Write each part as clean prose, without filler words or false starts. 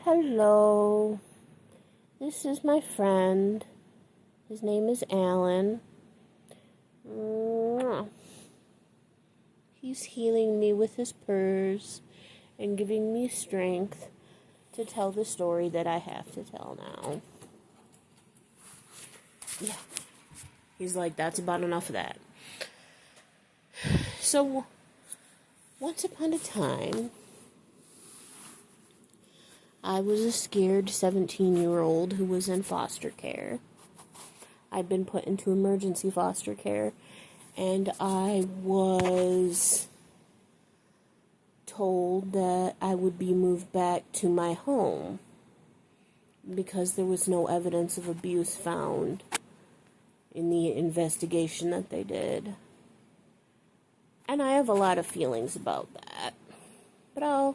Hello, this is my friend. His name is Alan. Mwah. He's healing me with his purrs and giving me strength to tell the story that I have to tell now. Yeah. He's like, that's about enough of that. So, once upon a time, I was a scared 17-year-old who was in foster care. I'd been put into emergency foster care, and I was told that I would be moved back to my home because there was no evidence of abuse found in the investigation that they did. And I have a lot of feelings about that. But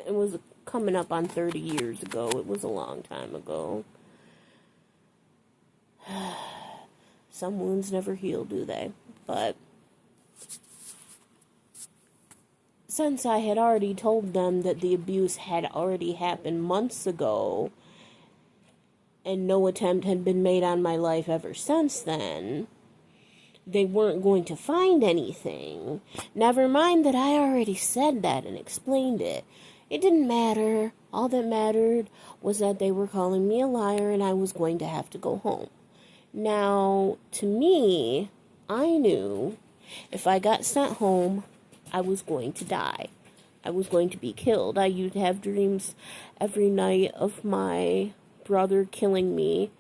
it was coming up on 30 years ago. It was a long time ago. Some wounds never heal, do they? But since I had already told them that the abuse had already happened months ago, and no attempt had been made on my life ever since then, they weren't going to find anything. Never mind that I already said that and explained it. It didn't matter. All that mattered was that they were calling me a liar and I was going to have to go home. Now, to me, I knew if I got sent home, I was going to die. I was going to be killed. I used to have dreams every night of my brother killing me,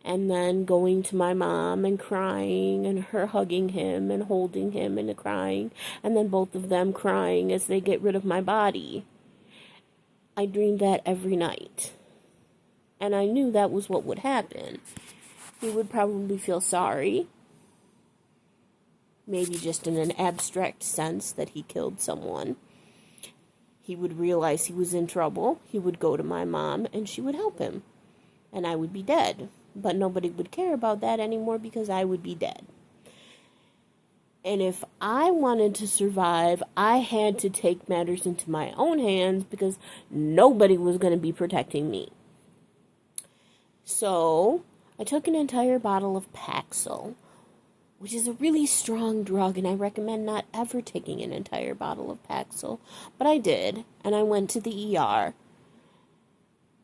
and then going to my mom and crying, and her hugging him and holding him and crying, and then both of them crying as they get rid of my body. I dreamed that every night. And I knew that was what would happen. He would probably feel sorry. Maybe just in an abstract sense that he killed someone. He would realize he was in trouble. He would go to my mom and she would help him. And I would be dead. But nobody would care about that anymore because I would be dead. And if I wanted to survive, I had to take matters into my own hands because nobody was going to be protecting me. So, I took an entire bottle of Paxil, which is a really strong drug, and I recommend not ever taking an entire bottle of Paxil. But I did, and I went to the ER.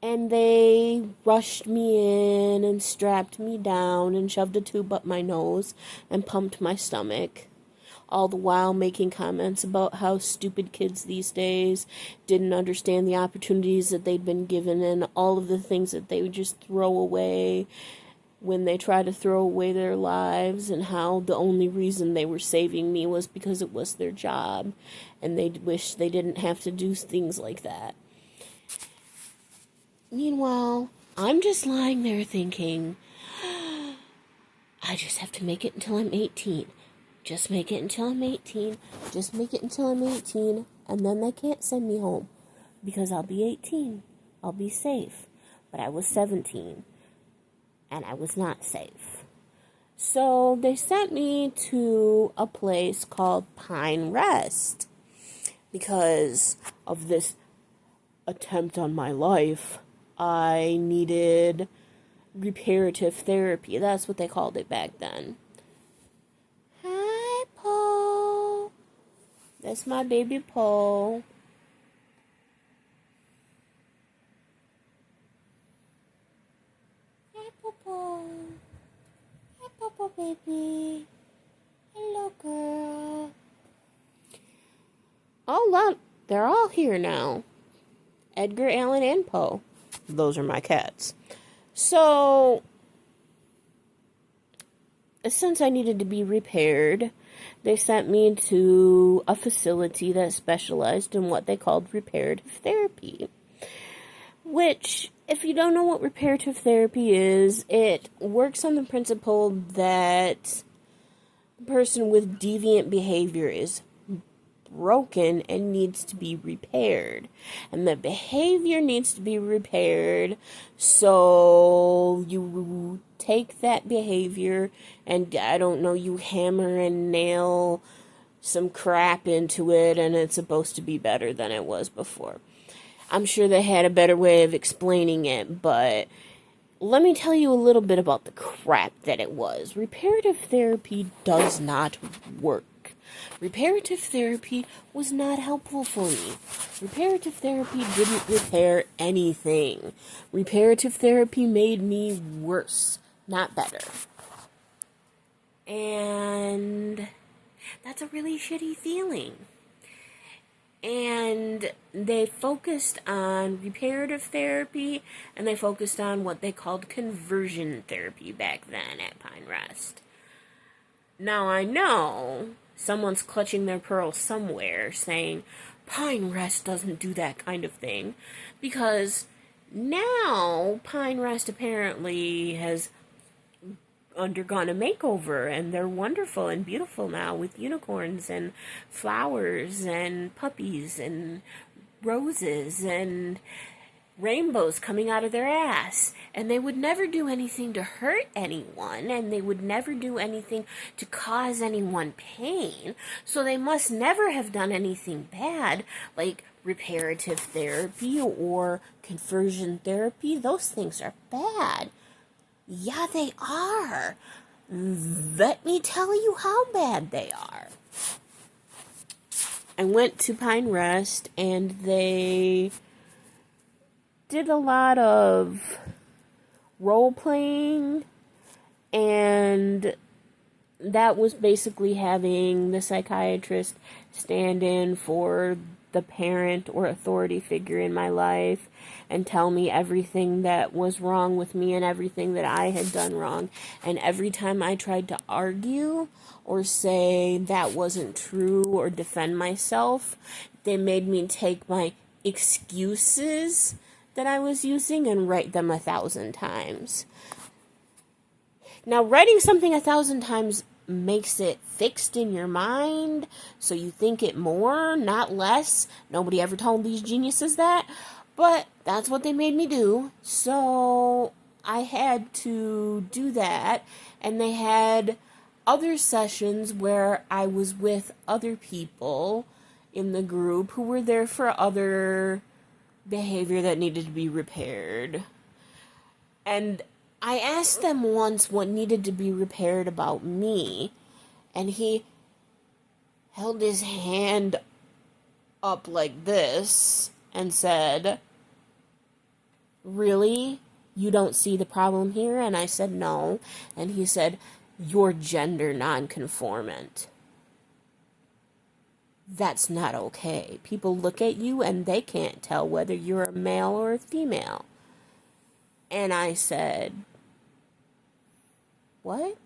And they rushed me in and strapped me down and shoved a tube up my nose and pumped my stomach. All the while making comments about how stupid kids these days didn't understand the opportunities that they'd been given and all of the things that they would just throw away when they try to throw away their lives, and how the only reason they were saving me was because it was their job and they wish they didn't have to do things like that. Meanwhile, I'm just lying there thinking, I just have to make it until I'm 18. Just make it until I'm 18. Just make it until I'm 18. And then they can't send me home because I'll be 18. I'll be safe. But I was 17. And I was not safe. So they sent me to a place called Pine Rest because of this attempt on my life. I needed reparative therapy. That's what they called it back then. Hi, Poe. That's my baby Poe. Hi, Popo. Hi, Popo, baby. Hello, girl. Oh, look. They're all here now. Edgar, Allan, and Poe. Those are my cats. So, since I needed to be repaired, they sent me to a facility that specialized in what they called reparative therapy. Which, if you don't know what reparative therapy is, it works on the principle that the person with deviant behavior is broken and needs to be repaired, and the behavior needs to be repaired, so you take that behavior and, I don't know, you hammer and nail some crap into it and it's supposed to be better than it was before. I'm sure they had a better way of explaining it, but let me tell you a little bit about the crap that it was. Reparative therapy does not work. Reparative therapy was not helpful for me. Reparative therapy didn't repair anything. Reparative therapy made me worse, not better. And that's a really shitty feeling. And they focused on reparative therapy, and they focused on what they called conversion therapy back then at Pine Rest. Now I know someone's clutching their pearl somewhere saying, Pine Rest doesn't do that kind of thing, because now Pine Rest apparently has undergone a makeover, and they're wonderful and beautiful now with unicorns and flowers and puppies and roses and rainbows coming out of their ass. And they would never do anything to hurt anyone, and they would never do anything to cause anyone pain, so they must never have done anything bad, like reparative therapy or conversion therapy. Those things are bad. Yeah, they are. Let me tell you how bad they are. I went to Pine Rest, and they did a lot of role-playing, and that was basically having the psychiatrist stand in for the parent or authority figure in my life and tell me everything that was wrong with me and everything that I had done wrong. And every time I tried to argue or say that wasn't true or defend myself, they made me take my excuses that I was using and write them 1,000 times. Now, writing something 1,000 times makes it fixed in your mind, so you think it more, not less. Nobody ever told these geniuses that, but that's what they made me do. So I had to do that, and they had other sessions where I was with other people in the group who were there for other behavior that needed to be repaired. And I asked them once what needed to be repaired about me, and he held his hand up like this and said, "Really? You don't see the problem here?" And I said, "No." And he said, "You're gender nonconformant. That's not okay. People look at you and they can't tell whether you're a male or a female." And I said, "What?"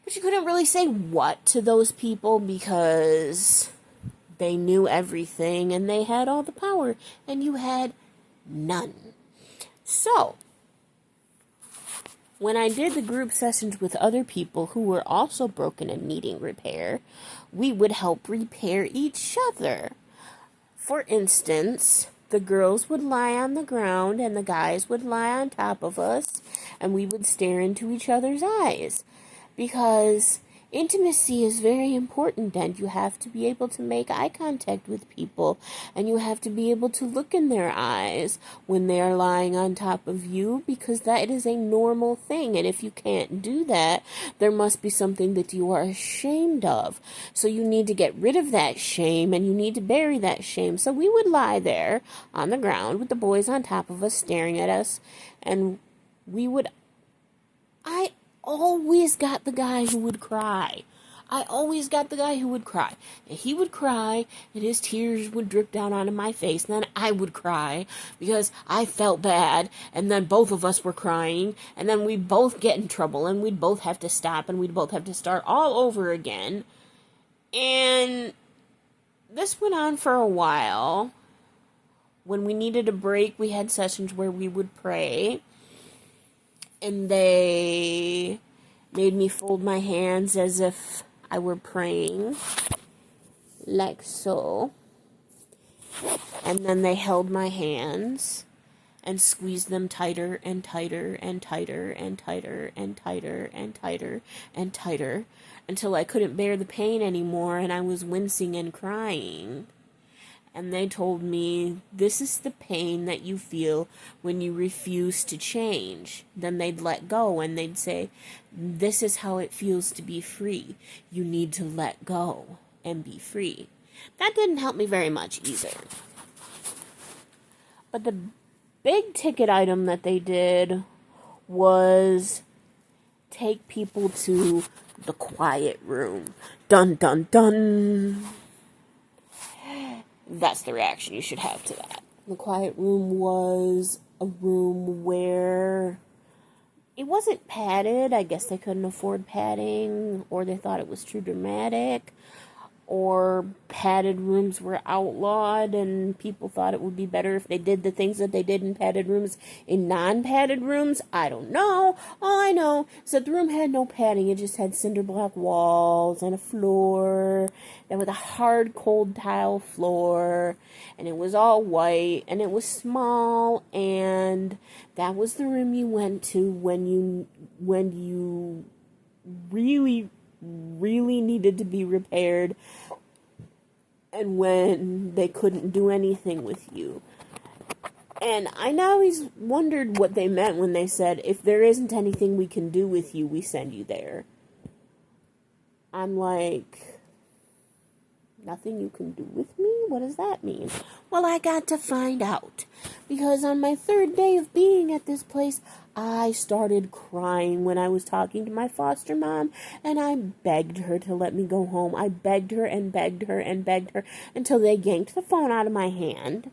But you couldn't really say what to those people because they knew everything and they had all the power and you had none. So, when I did the group sessions with other people who were also broken and needing repair, we would help repair each other. For instance, the girls would lie on the ground and the guys would lie on top of us, and we would stare into each other's eyes. Because intimacy is very important, and you have to be able to make eye contact with people, and you have to be able to look in their eyes when they are lying on top of you, because that is a normal thing. And if you can't do that, there must be something that you are ashamed of. So you need to get rid of that shame, and you need to bury that shame. So we would lie there on the ground with the boys on top of us staring at us, and I always got the guy who would cry. And he would cry, and his tears would drip down onto my face, and then I would cry, because I felt bad, and then both of us were crying, and then we'd both get in trouble, and we'd both have to stop, and we'd both have to start all over again. And this went on for a while. When we needed a break, we had sessions where we would pray, and they made me fold my hands as if I were praying, like so. And then they held my hands, and squeezed them tighter and tighter and tighter and tighter and tighter and tighter and tighter until I couldn't bear the pain anymore and I was wincing and crying. And they told me, this is the pain that you feel when you refuse to change. Then they'd let go and they'd say, this is how it feels to be free. You need to let go and be free. That didn't help me very much either. But the big ticket item that they did was take people to the quiet room. Dun, dun, dun. That's the reaction you should have to that. The quiet room was a room where it wasn't padded. I guess they couldn't afford padding, or they thought it was too dramatic, or padded rooms were outlawed and people thought it would be better if they did the things that they did in padded rooms in non-padded rooms. I don't know. All I know is that the room had no padding. It just had cinder block walls and a floor that was a hard, cold tile floor, and it was all white, and it was small, and that was the room you went to when you really needed to be repaired and when they couldn't do anything with you. And I always wondered what they meant when they said, if there isn't anything we can do with you, we send you there. I'm like, nothing you can do with me? What does that mean? Well, I got to find out. Because on my third day of being at this place, I started crying when I was talking to my foster mom, and I begged her to let me go home. I begged her and begged her and begged her until they yanked the phone out of my hand,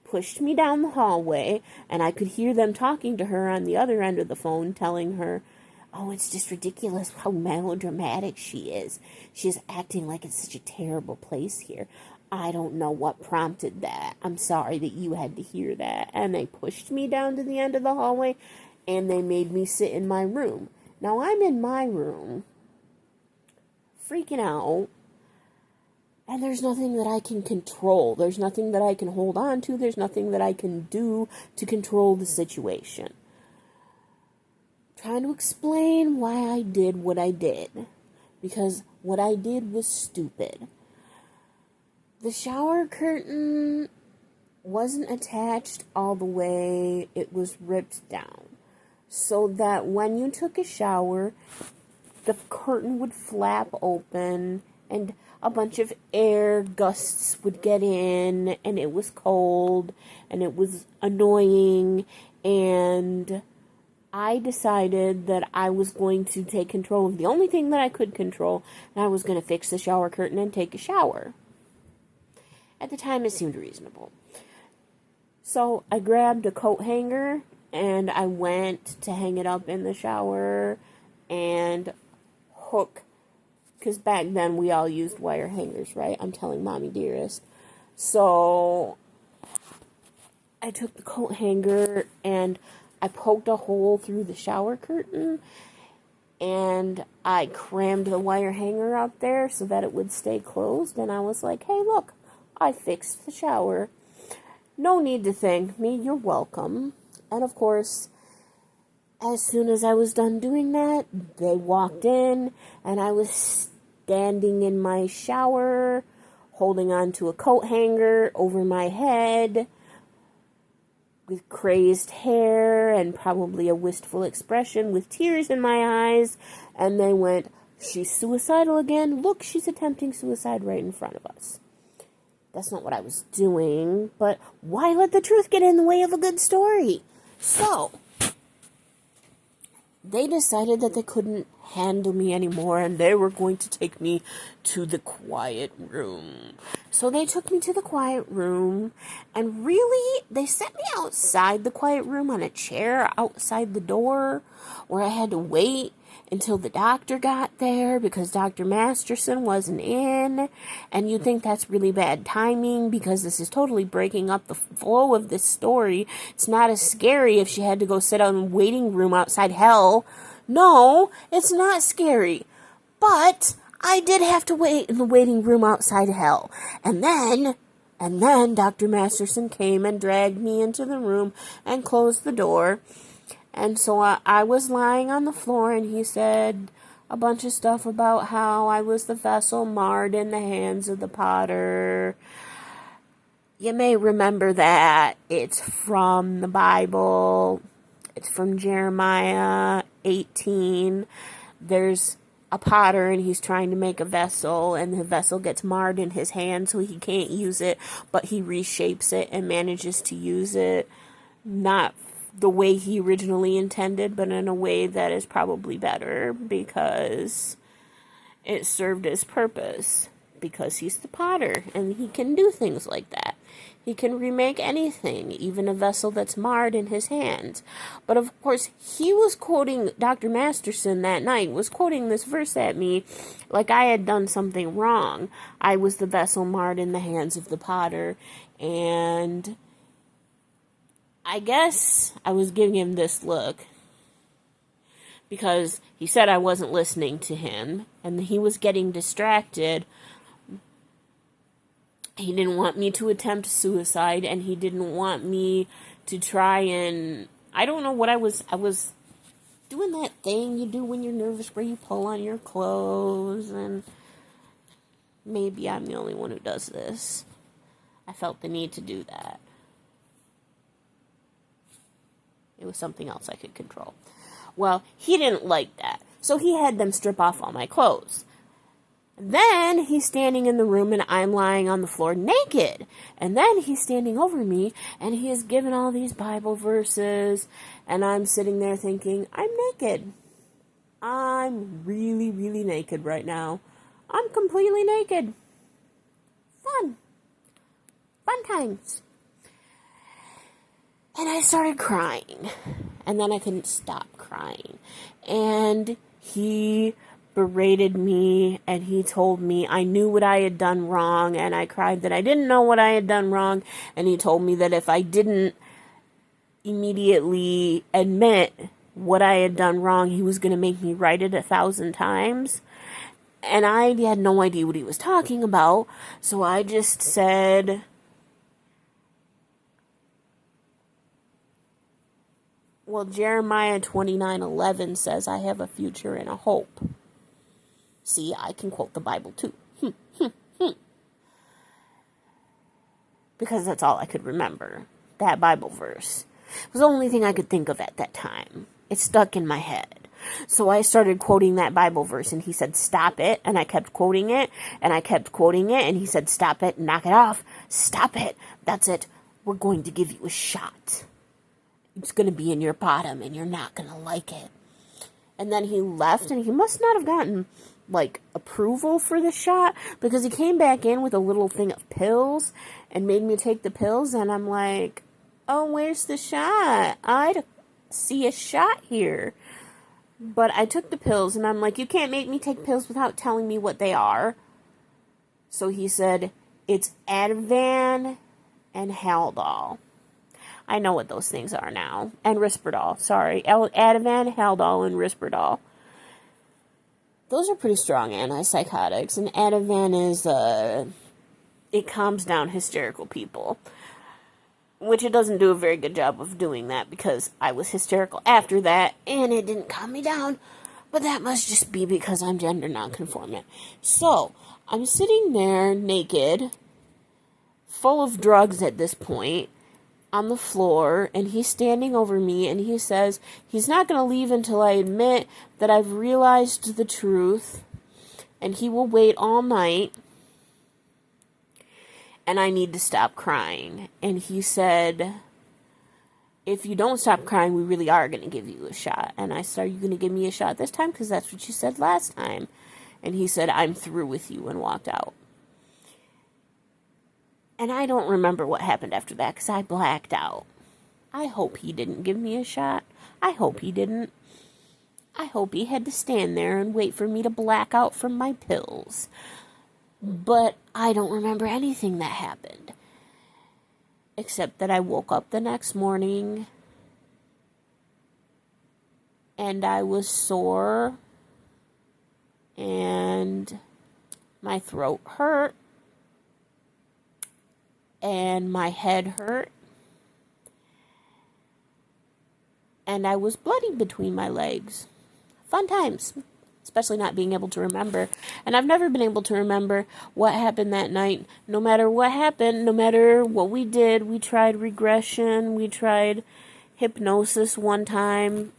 pushed me down the hallway, and I could hear them talking to her on the other end of the phone, telling her, oh, it's just ridiculous how melodramatic she is. She's acting like it's such a terrible place here. I don't know what prompted that. I'm sorry that you had to hear that. And they pushed me down to the end of the hallway, and they made me sit in my room. Now, I'm in my room, freaking out, and there's nothing that I can control. There's nothing that I can hold on to. There's nothing that I can do to control the situation. Trying to explain why I did what I did, because what I did was stupid. The shower curtain wasn't attached all the way. It was ripped down so that when you took a shower, the curtain would flap open and a bunch of air gusts would get in, and it was cold and it was annoying, and I decided that I was going to take control of the only thing that I could control, and I was going to fix the shower curtain and take a shower. At the time, it seemed reasonable. So I grabbed a coat hanger, and I went to hang it up in the shower and hook, because back then we all used wire hangers, right? I'm telling Mommy Dearest. So I took the coat hanger and I poked a hole through the shower curtain, and I crammed the wire hanger up there so that it would stay closed, and I was like, hey, look, I fixed the shower. No need to thank me, you're welcome. And of course, as soon as I was done doing that, they walked in, and I was standing in my shower, holding on to a coat hanger over my head, with crazed hair and probably a wistful expression with tears in my eyes, and they went, she's suicidal again. Look, she's attempting suicide right in front of us. That's not what I was doing, but why let the truth get in the way of a good story? So, they decided that they couldn't handle me anymore, and they were going to take me to the quiet room. So they took me to the quiet room, and really, they set me outside the quiet room on a chair outside the door, where I had to wait until the doctor got there, because Dr. Masterson wasn't in, and you'd think that's really bad timing, because this is totally breaking up the flow of this story. It's not as scary if she had to go sit out in the waiting room outside hell. No, it's not scary, but I did have to wait in the waiting room outside hell, and then And then Dr. Masterson came and dragged me into the room and closed the door. And so I was lying on the floor, and he said a bunch of stuff about how I was the vessel marred in the hands of the potter. You may remember that. It's from the Bible. It's from Jeremiah 18. There's a potter, and he's trying to make a vessel, and the vessel gets marred in his hand, so he can't use it, but he reshapes it and manages to use it, not the way he originally intended, but in a way that is probably better, because it served his purpose, because he's the potter, and he can do things like that. He can remake anything, even a vessel that's marred in his hands. But of course, he was quoting, Dr. Masterson that night was quoting this verse at me like I had done something wrong. I was the vessel marred in the hands of the potter. And I guess I was giving him this look because he said I wasn't listening to him and he was getting distracted. He didn't want me to attempt suicide, and he didn't want me to try and, I don't know what I was doing that thing you do when you're nervous where you pull on your clothes, and maybe I'm the only one who does this. I felt the need to do that. It was something else I could control. Well, he didn't like that, so he had them strip off all my clothes. Then he's standing in the room and I'm lying on the floor naked. And then he's standing over me and he has given all these Bible verses. And I'm sitting there thinking, I'm naked. I'm really, really naked right now. I'm completely naked. Fun. Fun times. And I started crying. And then I couldn't stop crying. And he berated me, and he told me I knew what I had done wrong, and I cried that I didn't know what I had done wrong, and he told me that if I didn't immediately admit what I had done wrong, he was going to make me write it 1,000 times, and I had no idea what he was talking about, so I just said, well, Jeremiah 29:11 says I have a future and a hope. See, I can quote the Bible too. Because that's all I could remember. That Bible verse. It was the only thing I could think of at that time. It stuck in my head. So I started quoting that Bible verse, and he said, stop it. And I kept quoting it, and I kept quoting it, and he said, stop it, knock it off, stop it. That's it. We're going to give you a shot. It's going to be in your bottom, and you're not going to like it. And then he left, and he must not have gotten approval for the shot, because he came back in with a little thing of pills and made me take the pills, and I'm like, oh, where's the shot? I see a shot here. But I took the pills, and I'm like, you can't make me take pills without telling me what they are. So he said, it's Ativan and Haldol. I know what those things are now. And Risperdal, sorry. Ativan, Haldol, and Risperdal. Those are pretty strong antipsychotics, and Ativan is, it calms down hysterical people, which it doesn't do a very good job of doing that, because I was hysterical after that, and it didn't calm me down, but that must just be because I'm gender nonconformant. So, I'm sitting there naked, full of drugs at this point, on the floor, and he's standing over me, and he says he's not going to leave until I admit that I've realized the truth, and he will wait all night, and I need to stop crying. And he said, if you don't stop crying, we really are going to give you a shot. And I said, are you going to give me a shot this time? Because that's what you said last time. And he said, I'm through with you, and walked out. And I don't remember what happened after that, because I blacked out. I hope he didn't give me a shot. I hope he didn't. I hope he had to stand there and wait for me to black out from my pills. But I don't remember anything that happened. Except that I woke up the next morning, and I was sore, and my throat hurt, and my head hurt, and I was bloody between my legs. Fun times, especially not being able to remember. And I've never been able to remember what happened that night. No matter what happened, no matter what we did, we tried regression, we tried hypnosis one time.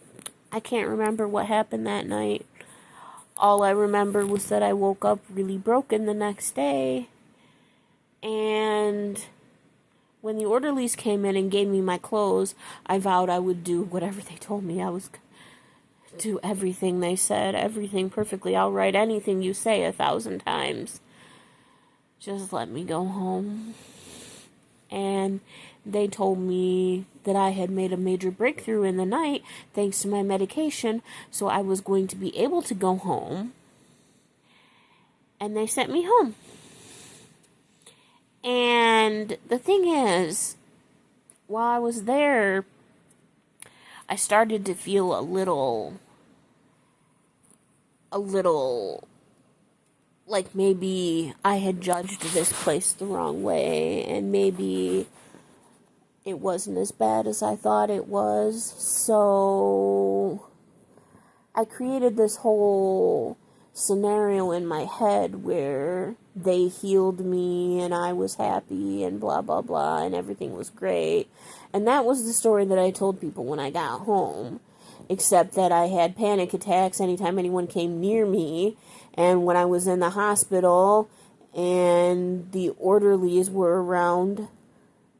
I can't remember what happened that night. All I remember was that I woke up really broken the next day. And when the orderlies came in and gave me my clothes, I vowed I would do whatever they told me. I was do everything they said, everything perfectly. I'll write anything you say 1,000 times. Just let me go home. And they told me that I had made a major breakthrough in the night thanks to my medication, so I was going to be able to go home. And they sent me home. And the thing is, while I was there, I started to feel a little like maybe I had judged this place the wrong way, and maybe it wasn't as bad as I thought it was. So I created this whole scenario in my head where they healed me and I was happy and blah blah blah and everything was great. And that was the story that I told people when I got home, except that I had panic attacks anytime anyone came near me. And when I was in the hospital and the orderlies were around,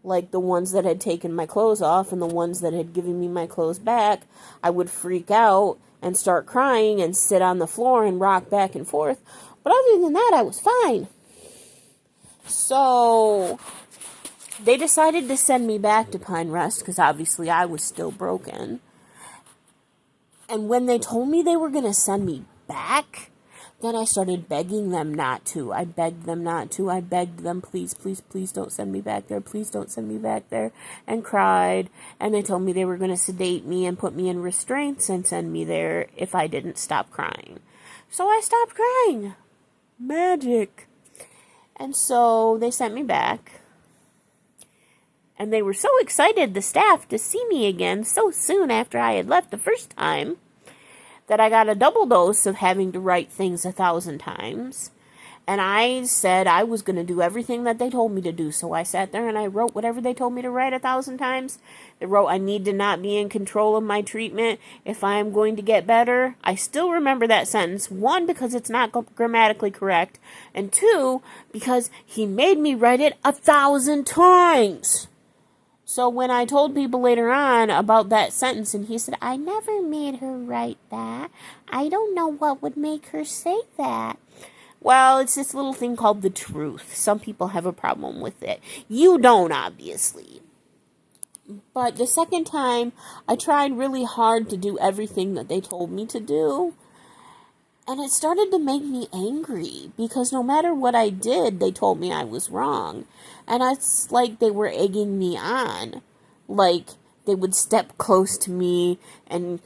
like the ones that had taken my clothes off and the ones that had given me my clothes back, I would freak out and start crying and sit on the floor and rock back and forth. But other than that, I was fine. So they decided to send me back to Pine Rest because obviously I was still broken. And when they told me they were going to send me back, then I started begging them not to. I begged them not to. I begged them, please, please, please don't send me back there. Please don't send me back there. And cried. And they told me they were going to sedate me and put me in restraints and send me there if I didn't stop crying. So I stopped crying. Magic. And so they sent me back. And they were so excited, the staff, to see me again so soon after I had left the first time, that I got a double dose of having to write things 1,000 times. And I said I was going to do everything that they told me to do. So I sat there and I wrote whatever they told me to write 1,000 times. They wrote, I need to not be in control of my treatment if I am going to get better. I still remember that sentence. 1, because it's not grammatically correct. And 2, because he made me write it 1,000 times. So when I told people later on about that sentence, and he said, I never made her write that. I don't know what would make her say that. Well, it's this little thing called the truth. Some people have a problem with it. You don't, obviously. But the second time, I tried really hard to do everything that they told me to do. And it started to make me angry, because no matter what I did, they told me I was wrong. And it's like they were egging me on. Like, they would step close to me and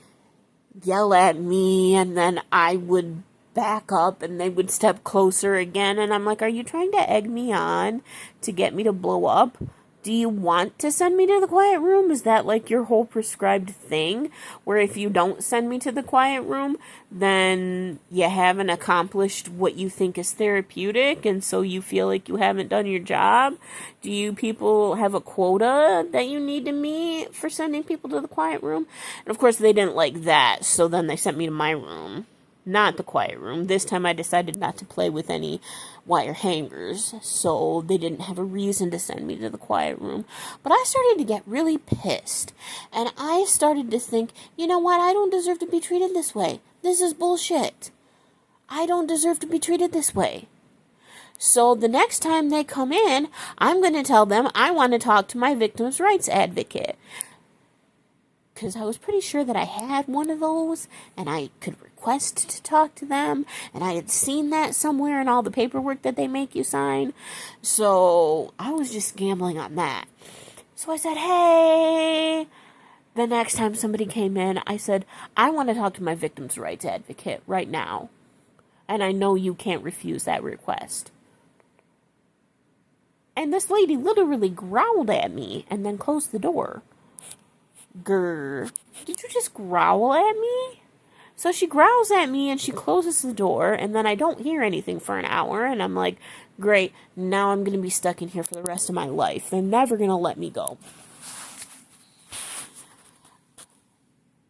yell at me, and then I would back up, and they would step closer again. And I'm like, are you trying to egg me on to get me to blow up? Do you want to send me to the quiet room? Is that like your whole prescribed thing? Where if you don't send me to the quiet room, then you haven't accomplished what you think is therapeutic, and so you feel like you haven't done your job? Do you people have a quota that you need to meet for sending people to the quiet room? And of course they didn't like that, so then they sent me to my room. Not the quiet room. This time I decided not to play with any wire hangers, so they didn't have a reason to send me to the quiet room. But I started to get really pissed, and I started to think, you know what, I don't deserve to be treated this way. This is bullshit. I don't deserve to be treated this way. So the next time they come in, I'm going to tell them I want to talk to my victim's rights advocate. Because I was pretty sure that I had one of those, and I could request to talk to them, and I had seen that somewhere in all the paperwork that they make you sign. So I was just gambling on that. So I said, hey, the next time somebody came in, I said, I want to talk to my victim's rights advocate right now, and I know you can't refuse that request. And this lady literally growled at me and then closed the door. Grr. Did you just growl at me? So she growls at me and she closes the door, and then I don't hear anything for an hour, and I'm like, great, now I'm going to be stuck in here for the rest of my life. They're never going to let me go.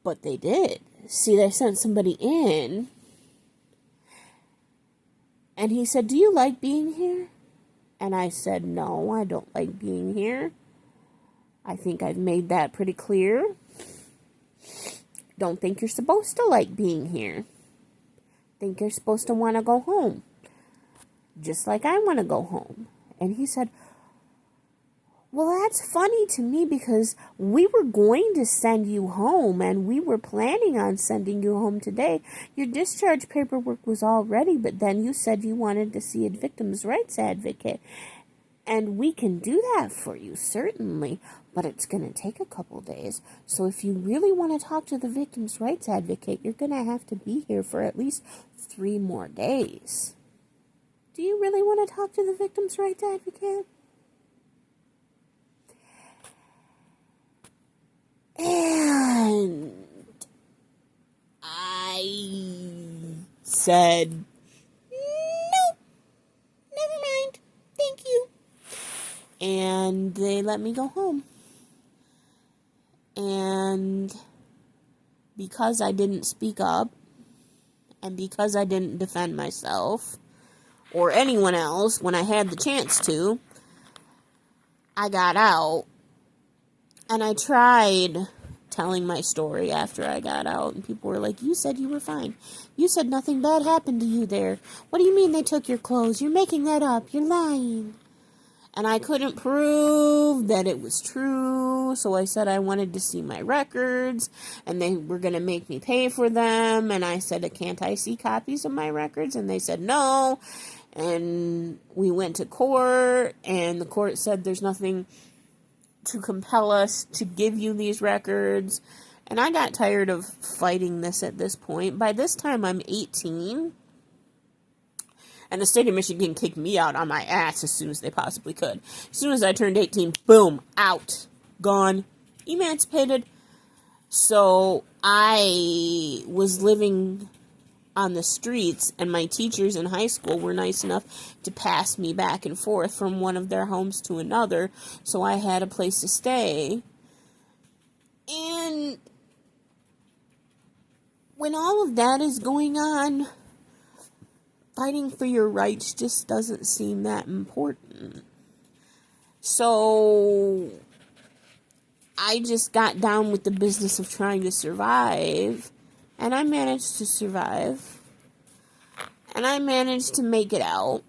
But they did. See, they sent somebody in, and he said, do you like being here? And I said, no, I don't like being here. I think I've made that pretty clear. Don't think you're supposed to like being here. Think you're supposed to want to go home. Just like I want to go home. And he said, well, that's funny to me because we were going to send you home and we were planning on sending you home today. Your discharge paperwork was all ready, but then you said you wanted to see a victim's rights advocate. And we can do that for you, certainly, but it's going to take a couple days. So if you really want to talk to the victim's rights advocate, you're going to have to be here for at least 3 more days. Do you really want to talk to the victim's rights advocate? And I said, no, never mind, thank you. And they let me go home. And because I didn't speak up, and because I didn't defend myself, or anyone else when I had the chance to, I got out. And I tried telling my story after I got out, and people were like, you said you were fine. You said nothing bad happened to you there. What do you mean they took your clothes? You're making that up. You're lying. And I couldn't prove that it was true, so I said I wanted to see my records, and they were going to make me pay for them, and I said, can't I see copies of my records? And they said no, and we went to court, and the court said there's nothing to compel us to give you these records, and I got tired of fighting this at this point. By this time, I'm 18, and the state of Michigan kicked me out on my ass as soon as they possibly could. As soon as I turned 18, boom, out, gone, emancipated. So I was living on the streets, and my teachers in high school were nice enough to pass me back and forth from one of their homes to another, so I had a place to stay. And when all of that is going on, fighting for your rights just doesn't seem that important. So I just got down with the business of trying to survive, and I managed to survive, and I managed to make it out.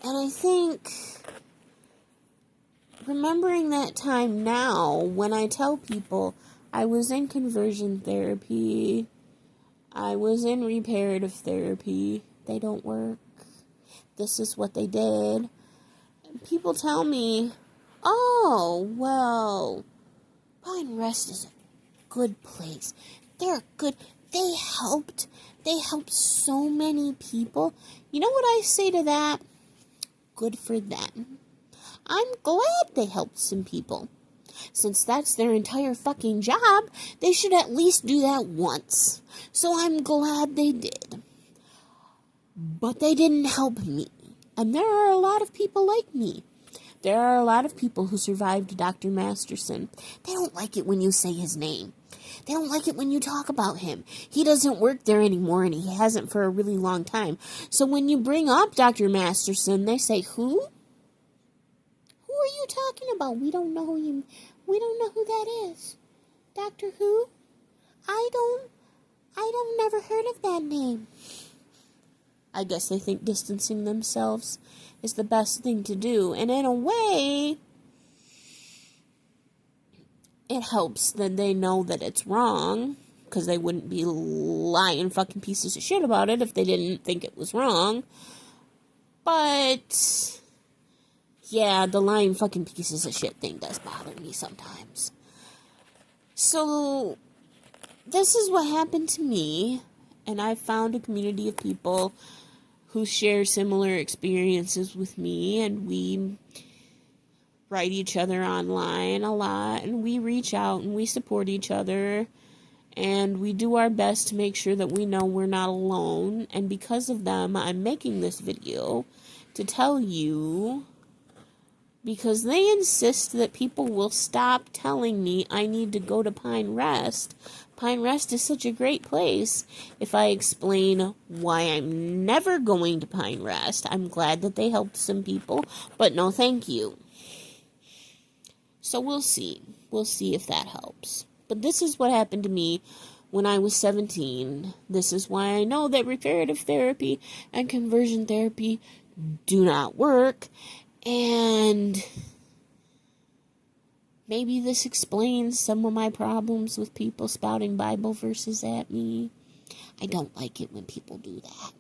And I think, remembering that time now, when I tell people I was in conversion therapy, I was in reparative therapy, they don't work, this is what they did, and people tell me, oh, well, Pine Rest is a good place. They're good. They helped so many people. You know what I say to that? Good for them. I'm glad they helped some people. Since that's their entire fucking job, they should at least do that once. So I'm glad they did. But they didn't help me. And there are a lot of people like me. There are a lot of people who survived Dr. Masterson. They don't like it when you say his name. They don't like it when you talk about him. He doesn't work there anymore, and he hasn't for a really long time. So when you bring up Dr. Masterson, they say, who? Who are you talking about? We don't know him. We don't know who that is. Doctor who? I don't never heard of that name. I guess they think distancing themselves is the best thing to do. And in a way, it helps that they know that it's wrong, because they wouldn't be lying fucking pieces of shit about it if they didn't think it was wrong. But yeah, the lying fucking pieces of shit thing does bother me sometimes. So this is what happened to me, and I found a community of people who share similar experiences with me, and we write each other online a lot, and we reach out and we support each other, and we do our best to make sure that we know we're not alone. And because of them, I'm making this video to tell you, because they insist that people will stop telling me I need to go to Pine Rest. Pine Rest is such a great place. If I explain why I'm never going to Pine Rest, I'm glad that they helped some people, but no thank you. So we'll see. We'll see if that helps. But this is what happened to me when I was 17. This is why I know that reparative therapy and conversion therapy do not work. And maybe this explains some of my problems with people spouting Bible verses at me. I don't like it when people do that.